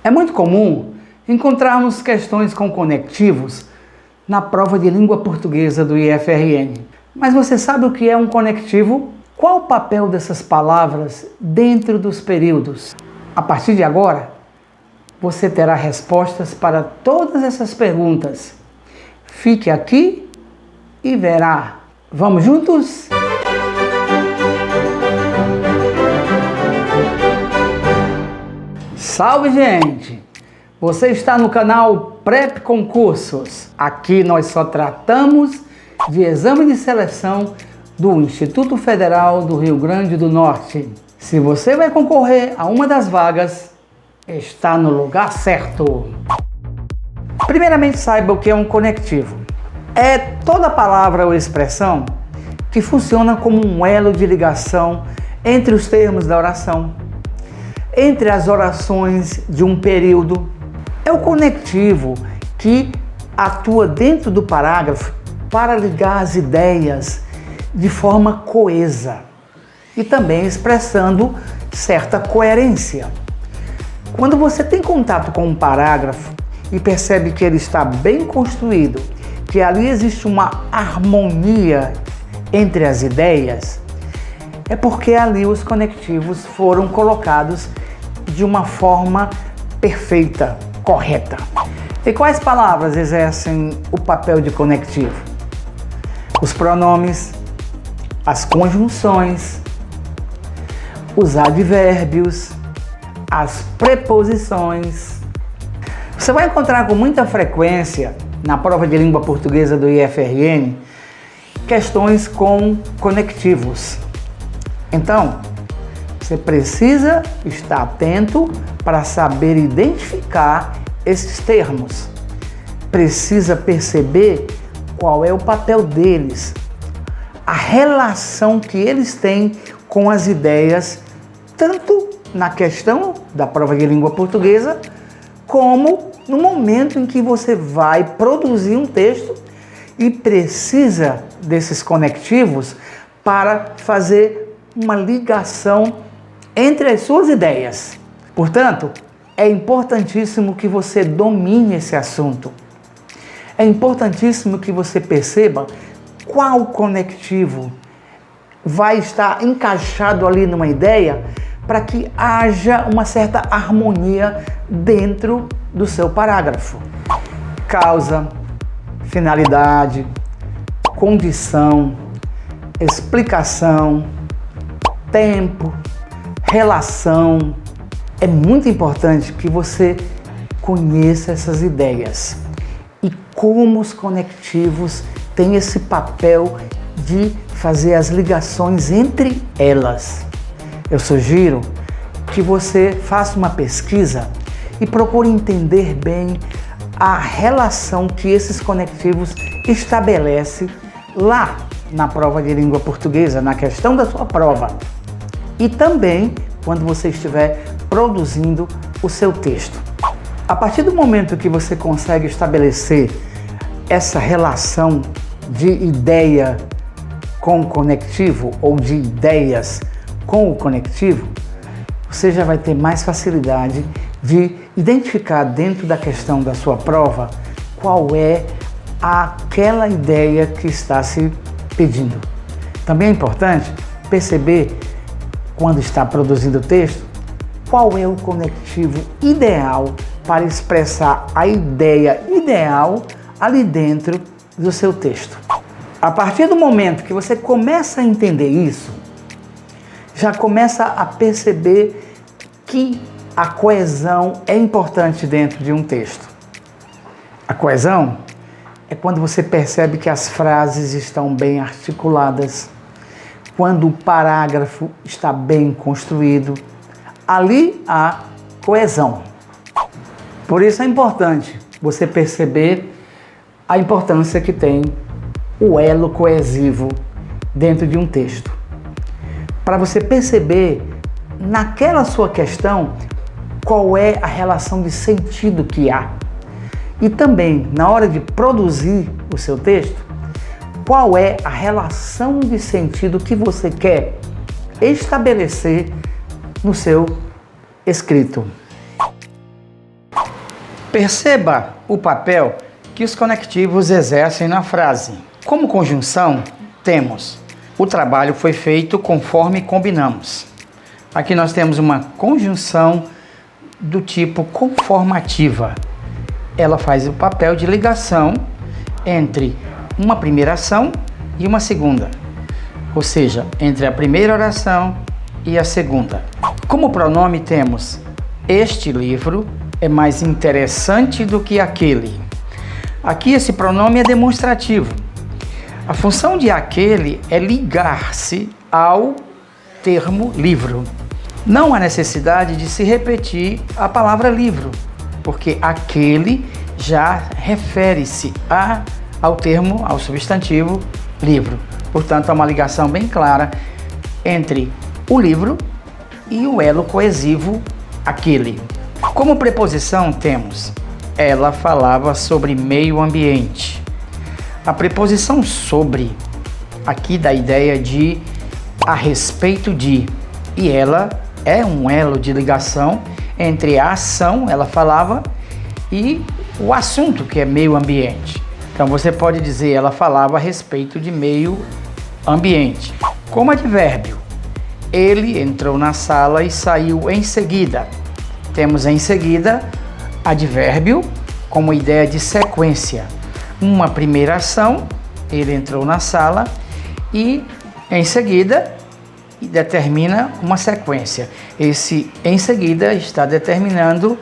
É muito comum encontrarmos questões com conectivos na prova de língua portuguesa do IFRN. Mas você sabe o que é um conectivo? Qual o papel dessas palavras dentro dos períodos? A partir de agora, você terá respostas para todas essas perguntas. Fique aqui e verá. Vamos juntos? Salve, gente! Você está no canal Prep Concursos. Aqui nós só tratamos de exame de seleção do Instituto Federal do Rio Grande do Norte. Se você vai concorrer a uma das vagas, está no lugar certo. Primeiramente, saiba o que é um conectivo. É toda palavra ou expressão que funciona como um elo de ligação entre os termos da oração, entre as orações de um período. É o conectivo que atua dentro do parágrafo para ligar as ideias de forma coesa e também expressando certa coerência. Quando você tem contato com um parágrafo e percebe que ele está bem construído, que ali existe uma harmonia entre as ideias, é porque ali os conectivos foram colocados de uma forma perfeita, correta. E quais palavras exercem o papel de conectivo? Os pronomes, as conjunções, os advérbios, as preposições. Você vai encontrar com muita frequência na prova de língua portuguesa do IFRN questões com conectivos. Então, você precisa estar atento para saber identificar esses termos. Precisa perceber qual é o papel deles, a relação que eles têm com as ideias, tanto na questão da prova de língua portuguesa, como no momento em que você vai produzir um texto e precisa desses conectivos para fazer uma ligação entre as suas ideias. Portanto, é importantíssimo que você domine esse assunto. É importantíssimo que você perceba qual conectivo vai estar encaixado ali numa ideia para que haja uma certa harmonia dentro do seu parágrafo. Causa, finalidade, condição, explicação, tempo, relação. É muito importante que você conheça essas ideias e como os conectivos têm esse papel de fazer as ligações entre elas. Eu sugiro que você faça uma pesquisa e procure entender bem a relação que esses conectivos estabelecem lá na prova de língua portuguesa, na questão da sua prova. E também quando você estiver produzindo o seu texto. A partir do momento que você consegue estabelecer essa relação de ideia com o conectivo ou de ideias com o conectivo, você já vai ter mais facilidade de identificar dentro da questão da sua prova qual é aquela ideia que está se pedindo. Também é importante perceber, quando está produzindo o texto, qual é o conectivo ideal para expressar a ideia ideal ali dentro do seu texto. A partir do momento que você começa a entender isso, já começa a perceber que a coesão é importante dentro de um texto. A coesão é quando você percebe que as frases estão bem articuladas, quando o parágrafo está bem construído. Ali há coesão. Por isso é importante você perceber a importância que tem o elo coesivo dentro de um texto. Para você perceber naquela sua questão qual é a relação de sentido que há. E também, na hora de produzir o seu texto, qual é a relação de sentido que você quer estabelecer no seu escrito. Perceba o papel que os conectivos exercem na frase. Como conjunção, temos: o trabalho foi feito conforme combinamos. Aqui nós temos uma conjunção do tipo conformativa. Ela faz o papel de ligação entre uma primeira ação e uma segunda, ou seja, entre a primeira oração e a segunda. Como pronome temos: este livro é mais interessante do que aquele. Aqui esse pronome é demonstrativo. A função de aquele é ligar-se ao termo livro. Não há necessidade de se repetir a palavra livro, porque aquele já refere-se ao substantivo livro. Portanto, há uma ligação bem clara entre o livro e o elo coesivo aquele. Como preposição temos: ela falava sobre meio ambiente. A preposição sobre aqui dá a ideia de a respeito de, e ela é um elo de ligação entre a ação, ela falava, e o assunto, que é meio ambiente. Então você pode dizer: ela falava a respeito de meio ambiente. Como advérbio, ele entrou na sala e saiu em seguida. Temos em seguida advérbio como ideia de sequência. Uma primeira ação, ele entrou na sala, e em seguida determina uma sequência. Esse em seguida está determinando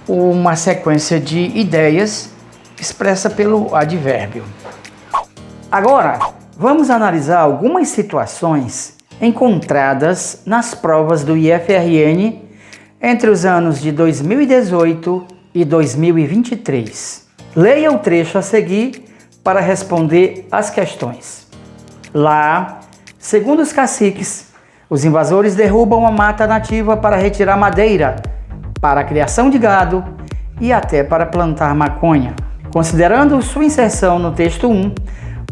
uma sequência de ideias expressa pelo advérbio. Agora, vamos analisar algumas situações encontradas nas provas do IFRN entre os anos de 2018 e 2023. Leia o trecho a seguir para responder as questões. Lá, segundo os caciques, os invasores derrubam a mata nativa para retirar madeira, para a criação de gado e até para plantar maconha. Considerando sua inserção no texto 1,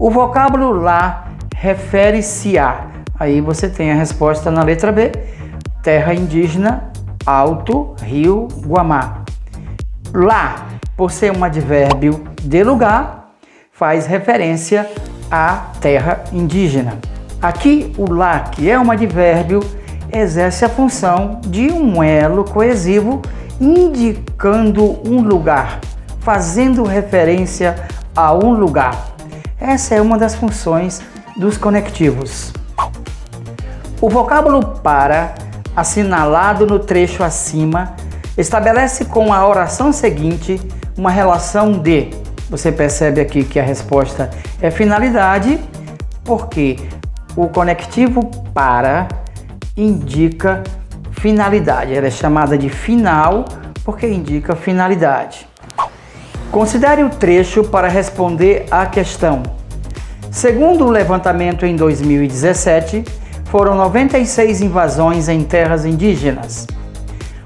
o vocábulo lá refere-se a... Aí você tem a resposta na letra B: terra indígena, Alto Rio Guamá. Lá, por ser um advérbio de lugar, faz referência à terra indígena. Aqui, o lá, que é um advérbio, exerce a função de um elo coesivo indicando um lugar, fazendo referência a um lugar. Essa é uma das funções dos conectivos. O vocábulo para, assinalado no trecho acima, estabelece com a oração seguinte uma relação de... Você percebe aqui que a resposta é finalidade, porque o conectivo para indica finalidade. Ela é chamada de final porque indica finalidade. Considere o trecho para responder à questão. Segundo o levantamento em 2017, foram 96 invasões em terras indígenas.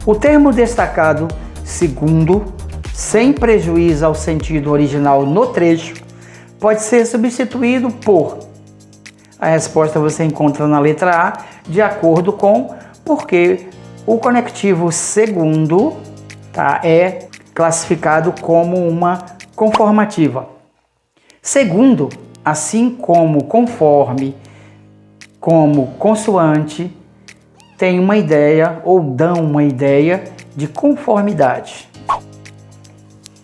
O termo destacado, segundo, sem prejuízo ao sentido original no trecho, pode ser substituído por... A resposta você encontra na letra A, de acordo com, porque o conectivo segundo, é classificado como uma conformativa. Segundo, assim como conforme, como consoante, tem uma ideia ou dão uma ideia de conformidade.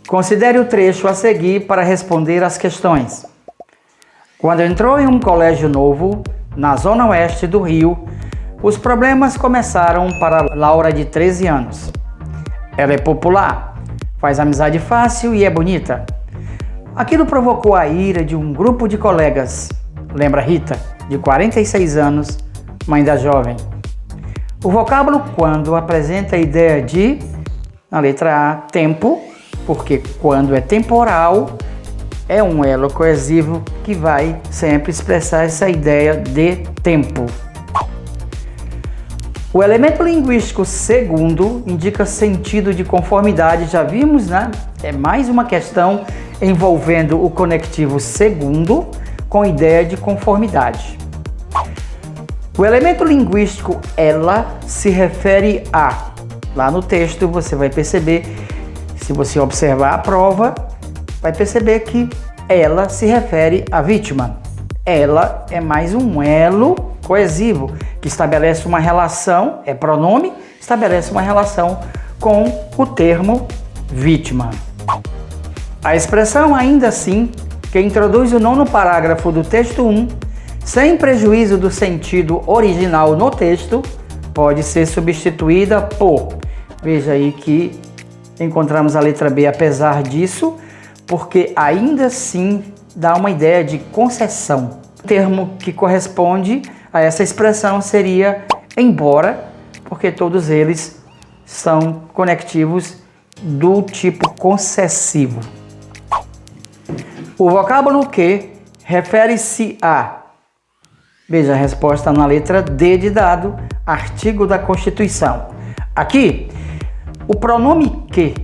Considere o trecho a seguir para responder às questões. Quando entrou em um colégio novo, na zona oeste do Rio, os problemas começaram para Laura, de 13 anos. Ela é popular, faz amizade fácil e é bonita. Aquilo provocou a ira de um grupo de colegas. Lembra Rita, de 46 anos, mãe da jovem. O vocábulo quando apresenta a ideia de, na letra A, tempo, porque quando é temporal, é um elo coesivo que vai sempre expressar essa ideia de tempo. O elemento linguístico segundo indica sentido de conformidade, já vimos, né? É mais uma questão envolvendo o conectivo segundo com ideia de conformidade. O elemento linguístico ela se refere a, lá no texto você vai perceber, Se você observar a prova, vai perceber que ela se refere à vítima. Ela é mais um elo coesivo que estabelece uma relação, é pronome, estabelece uma relação com o termo vítima. A expressão ainda assim, que introduz o nono parágrafo do texto 1, sem prejuízo do sentido original no texto, pode ser substituída por, veja aí que encontramos a letra B apesar disso, porque ainda assim dá uma ideia de concessão. O termo que corresponde a essa expressão seria embora, porque todos eles são conectivos do tipo concessivo. O vocábulo que refere-se a, veja a resposta na letra D de dado, artigo da Constituição. Aqui, o pronome que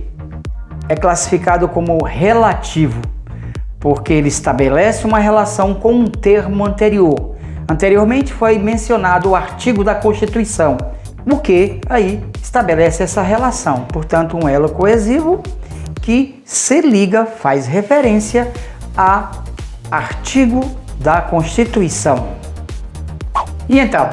é classificado como relativo, porque ele estabelece uma relação com um termo anterior. Anteriormente foi mencionado o artigo da Constituição, o que aí estabelece essa relação. Portanto, um elo coesivo que se liga, faz referência a artigo da Constituição. E então,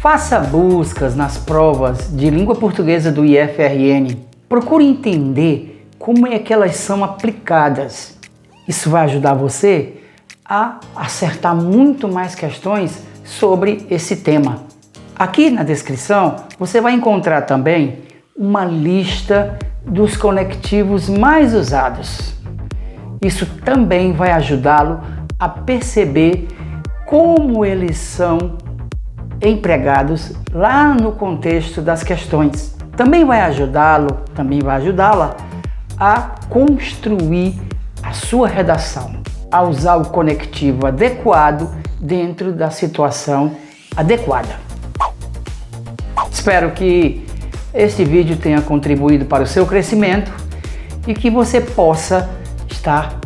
faça buscas nas provas de língua portuguesa do IFRN. Procure entender como é que elas são aplicadas. Isso vai ajudar você a acertar muito mais questões sobre esse tema. Aqui na descrição você vai encontrar também uma lista dos conectivos mais usados. Isso também vai ajudá-lo a perceber como eles são empregados lá no contexto das questões. Também vai ajudá-la a construir a sua redação, a usar o conectivo adequado dentro da situação adequada. Espero que este vídeo tenha contribuído para o seu crescimento e que você possa estar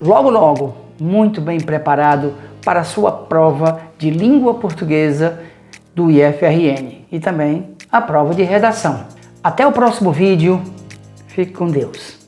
logo muito bem preparado para a sua prova de língua portuguesa do IFRN e também a prova de redação. Até o próximo vídeo. Fique com Deus.